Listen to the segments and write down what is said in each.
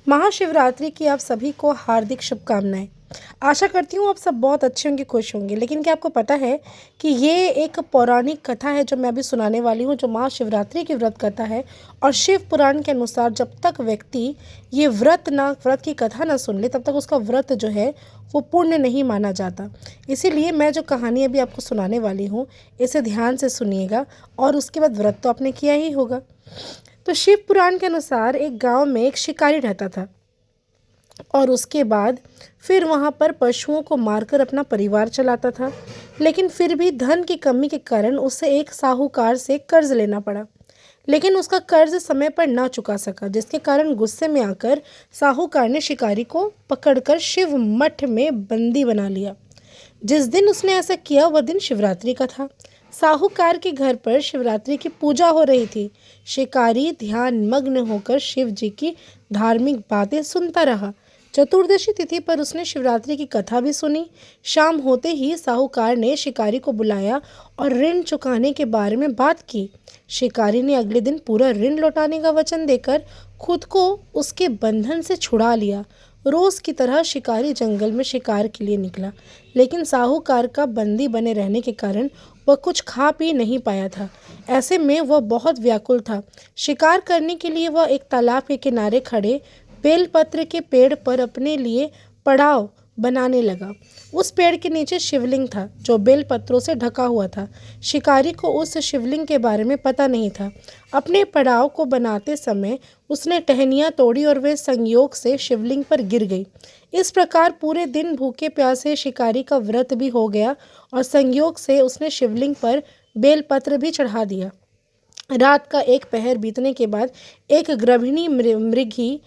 महाशिवरात्रि की आप सभी को हार्दिक शुभकामनाएं। आशा करती हूँ आप सब बहुत अच्छे होंगे, खुश होंगे। लेकिन क्या आपको पता है कि ये एक पौराणिक कथा है जो मैं अभी सुनाने वाली हूँ, जो महाशिवरात्रि की व्रत कथा है। और शिव पुराण के अनुसार जब तक व्यक्ति ये व्रत की कथा ना सुन ले, तब तक उसका व्रत जो है वो पूर्ण नहीं माना जाता। इसीलिए मैं जो कहानी अभी आपको सुनाने वाली हूँ, इसे ध्यान से सुनिएगा और उसके बाद व्रत तो आपने किया ही होगा। तो शिव पुराण के अनुसार एक गांव में एक शिकारी रहता था और उसके बाद फिर वहाँ पर पशुओं को मारकर अपना परिवार चलाता था। लेकिन फिर भी धन की कमी के कारण उसे एक साहूकार से कर्ज लेना पड़ा। लेकिन उसका कर्ज समय पर ना चुका सका, जिसके कारण गुस्से में आकर साहूकार ने शिकारी को पकड़कर शिव मठ में बंदी बना लिया। जिस दिन उसने ऐसा किया वह दिन शिवरात्रि का था। साहूकार के घर पर शिवरात्रि की पूजा हो रही थी। शिकारी ध्यान मग्न होकर शिव जी की धार्मिक बातें सुनता रहा। चतुर्दशी तिथि पर उसने शिवरात्रि की कथा भी सुनी। शाम होते ही साहूकार ने शिकारी को बुलाया और ऋण चुकाने के बारे में बात की। शिकारी ने अगले दिन पूरा ऋण लौटाने का वचन देकर खुद को उसके बंधन से छुड़ा लिया। रोज की तरह शिकारी जंगल में शिकार के लिए निकला, लेकिन साहूकार का बंदी बने रहने के कारण वह कुछ खा पी नहीं पाया था। ऐसे में वह बहुत व्याकुल था। शिकार करने के लिए वह एक तालाब के किनारे खड़े बेलपत्र के पेड़ पर अपने लिए पड़ाव बनाने लगा। उस पेड़ के नीचे शिवलिंग था जो बेलपत्रों से ढका हुआ था। शिकारी को उस शिवलिंग के बारे में पता नहीं था। अपने पड़ाव को बनाते समय उसने टहनियाँ तोड़ी और वे संयोग से शिवलिंग पर गिर गई। इस प्रकार पूरे दिन भूखे प्यासे शिकारी का व्रत भी हो गया और संयोग से उसने शिवलिंग पर बेलपत्र भी चढ़ा दिया। रात का एक पहर बीतने के बाद एक गृहिणी मृगी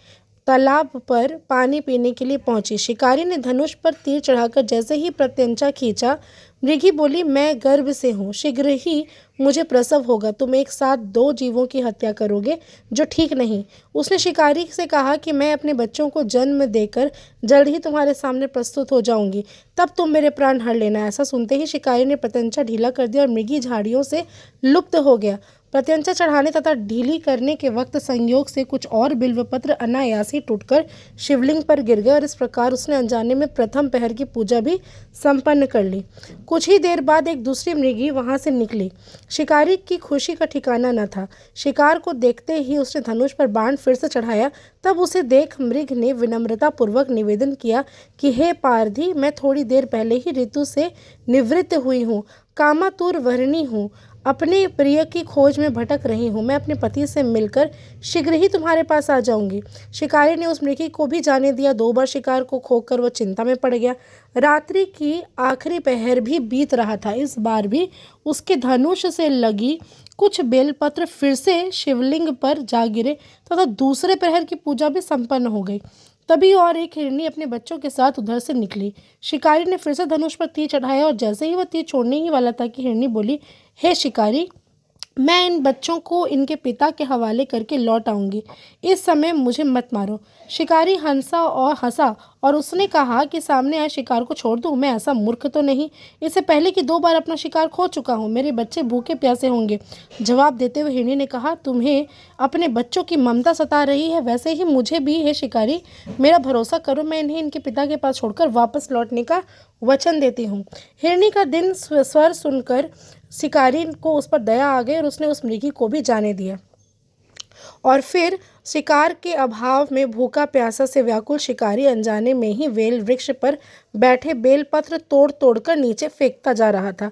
तालाब पर पानी पीने के लिए पहुंची। शिकारी ने धनुष पर तीर चढ़ाकर जैसे ही प्रत्यंचा खींचा, मृगी बोली, मैं गर्भ से हूँ, शीघ्र ही मुझे प्रसव होगा। तुम एक साथ दो जीवों की हत्या करोगे, जो ठीक नहीं। उसने शिकारी से कहा कि मैं अपने बच्चों को जन्म देकर जल्द ही तुम्हारे सामने प्रस्तुत हो जाऊंगी, तब तुम मेरे प्राण हर लेना। ऐसा सुनते ही शिकारी ने प्रत्यंचा ढीला कर दिया और मृगी झाड़ियों से लुप्त हो गया। प्रत्यंचा चढ़ाने तथा ढीली करने के वक्त संयोग से कुछ और बिल्वपत्र अनायास ही टूटकर शिवलिंग पर गिर गए और इस प्रकार उसने अनजाने में प्रथम पहर की पूजा भी संपन्न कर ली। कुछ ही देर बाद एक दूसरी मृगी वहां से निकली। शिकारी की खुशी का ठिकाना न था। शिकार को देखते ही उसने धनुष पर बाण फिर से चढ़ाया। तब उसे देख मृग ने विनम्रता पूर्वक निवेदन किया कि हे पारधी, मैं थोड़ी देर पहले ही ऋतु से निवृत्त हुई हूँ, कामातुर वर्णी हूँ, अपने प्रिय की खोज में भटक रही हूँ। मैं अपने पति से मिलकर शीघ्र ही तुम्हारे पास आ जाऊंगी। शिकारी ने उस मृगी को भी जाने दिया। 2 बार शिकार को खोकर वह चिंता में पड़ गया। रात्रि की आखिरी पहर भी बीत रहा था। इस बार भी उसके धनुष से लगी कुछ बेलपत्र फिर से शिवलिंग पर जा गिरे तथा दूसरे पहर की पूजा भी संपन्न हो गई। तभी और एक हिरनी अपने बच्चों के साथ उधर से निकली। शिकारी ने फिर से धनुष पर तीर चढ़ाया और जैसे ही वह तीर छोड़ने ही वाला था कि हिरनी बोली, हे शिकारी, मैं इन बच्चों को इनके पिता के हवाले करके लौट आऊंगी। इस समय मुझे मत मारो। शिकारी हंसा और उसने कहा कि सामने आए शिकार को छोड़ दूं। मैं ऐसा मूर्ख तो नहीं। इससे पहले कि 2 बार अपना शिकार खो चुका हूं। मेरे बच्चे भूखे प्यासे होंगे। जवाब देते हुए हिरनी ने कहा, तुम्हें अपने बच्चों की ममता सता रही है, वैसे ही मुझे भी है शिकारी। मेरा भरोसा करो, मैं इन्हें इनके पिता के पास छोड़कर वापस लौटने का वचन देती हूँ। हिरनी का दिन स्वर सुनकर शिकारी को उस पर दया आ गई और उसने उस मृगी को भी जाने दिया। और फिर शिकार के अभाव में भूखा प्यासा से व्याकुल शिकारी अनजाने में ही बेल वृक्ष पर बैठे बेलपत्र तोड़ तोड़कर नीचे फेंकता जा रहा था।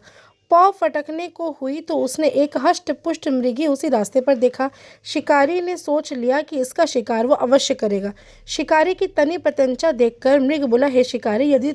पाँव फटकने को हुई तो उसने एक हष्ट पुष्ट मृगी उसी रास्ते पर देखा। शिकारी ने सोच लिया कि इसका शिकार वो अवश्य करेगा। शिकारी की तनी प्रत्यंचा देखकर मृग बोला, हे शिकारी, यदि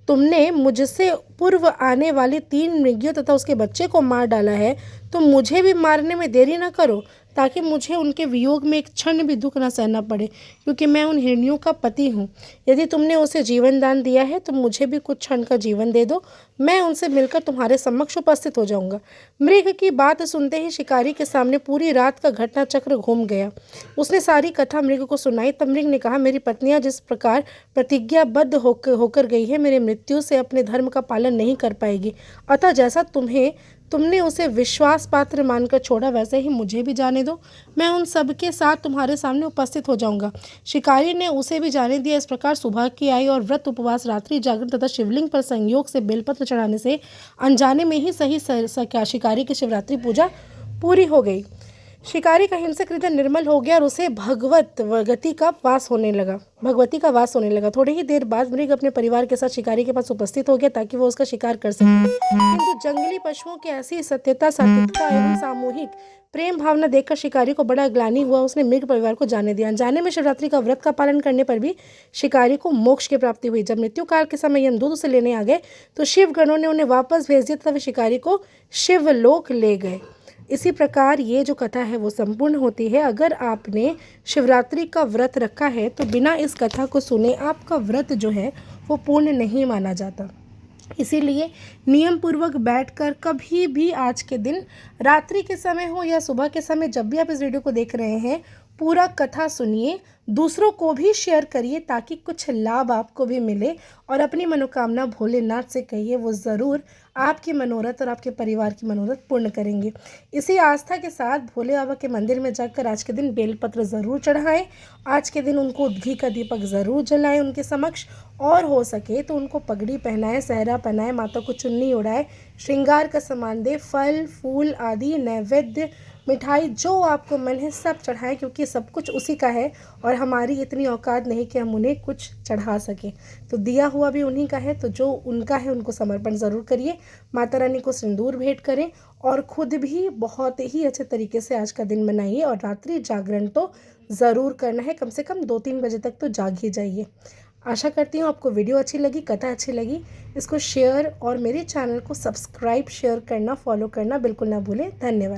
तुमने मुझसे पूर्व आने वाली 3 मृगियों तथा उसके बच्चे को मार डाला है, तो मुझे भी मारने में देरी न करो, ताकि मुझे उनके वियोग में एक क्षण भी दुख न सहना पड़े, क्योंकि मैं उन हिरनियों का पति हूँ। यदि तुमने उसे जीवन दान दिया है तो मुझे भी कुछ क्षण का जीवन दे दो, मैं उनसे मिलकर तुम्हारे समक्ष उपस्थित हो जाऊंगा। मृग की बात सुनते ही शिकारी के सामने पूरी रात का घटना चक्र घूम गया। उसने सारी कथा मृग को सुनाई। तब मृग ने कहा, मेरी पत्नियां जिस प्रकार प्रतिज्ञाबद्ध होकर गई है, मेरे मृत्यु से अपने धर्म का पालन नहीं कर पाएगी। अतः जैसा तुम्हें तुमने उसे विश्वास पात्र मानकर छोड़ा, वैसे ही मुझे भी जाने दो। मैं उन सब के साथ तुम्हारे सामने उपस्थित हो जाऊंगा। शिकारी ने उसे भी जाने दिया। इस प्रकार सुबह की आई और व्रत, उपवास, रात्रि जागरण तथा शिवलिंग पर संयोग से बेलपत्र चढ़ाने से अनजाने में ही सही शिकारी की शिवरात्रि पूजा पूरी हो गई। शिकारी का हिंसक हृदय निर्मल हो गया और उसे भगवती का वास होने लगा। थोड़ी ही देर बाद मृग अपने परिवार के साथ शिकारी के पास उपस्थित हो गया ताकि वो उसका शिकार कर सके। किंतु जंगली पशुओं की ऐसी सत्यता, सात्विकता एवं सामूहिक प्रेम भावना देखकर शिकारी को बड़ा ग्लानि हुआ। उसने मृग परिवार को जाने दिया। अनजाने में शिवरात्रि का व्रत का पालन करने पर भी शिकारी को मोक्ष की प्राप्ति हुई। जब मृत्यु काल के समय यमदूत उसे लेने आ गए तो शिव गणों ने उन्हें वापस भेज दिया तथा वे शिकारी को शिवलोक ले गए। इसी प्रकार ये जो कथा है वो संपूर्ण होती है। अगर आपने शिवरात्रि का व्रत रखा है तो बिना इस कथा को सुने आपका व्रत जो है वो पूर्ण नहीं माना जाता। इसीलिए नियम पूर्वक बैठकर कभी भी आज के दिन रात्रि के समय हो या सुबह के समय, जब भी आप इस वीडियो को देख रहे हैं, पूरा कथा सुनिए, दूसरों को भी शेयर करिए ताकि कुछ लाभ आपको भी मिले और अपनी मनोकामना भोलेनाथ से कहिए, वो ज़रूर आपकी मनोरथ और आपके परिवार की मनोरथ पूर्ण करेंगे। इसी आस्था के साथ भोले बाबा के मंदिर में जाकर आज के दिन बेलपत्र ज़रूर चढ़ाएं। आज के दिन उनको घी का दीपक ज़रूर जलाएं उनके समक्ष, और हो सके तो उनको पगड़ी पहनाएं, सहरा पहनाएं, माता को चुन्नी उड़ाए, श्रृंगार का सामान दे, फल फूल आदि नैवेद्य, मिठाई जो आपको मन है सब चढ़ाएं, क्योंकि सब कुछ उसी का है और हमारी इतनी औकात नहीं कि हम उन्हें कुछ चढ़ा सकें। तो दिया हुआ भी उन्हीं का है, तो जो उनका है उनको समर्पण ज़रूर करिए। माता रानी को सिंदूर भेंट करें और ख़ुद भी बहुत ही अच्छे तरीके से आज का दिन मनाइए। और रात्रि जागरण तो ज़रूर करना है, कम से कम 2-3 बजे तक तो जाग ही जाइए। आशा करती हूँ आपको वीडियो अच्छी लगी, कथा अच्छी लगी। इसको शेयर और मेरे चैनल को सब्सक्राइब, शेयर करना, फॉलो करना बिल्कुल ना भूलें। धन्यवाद।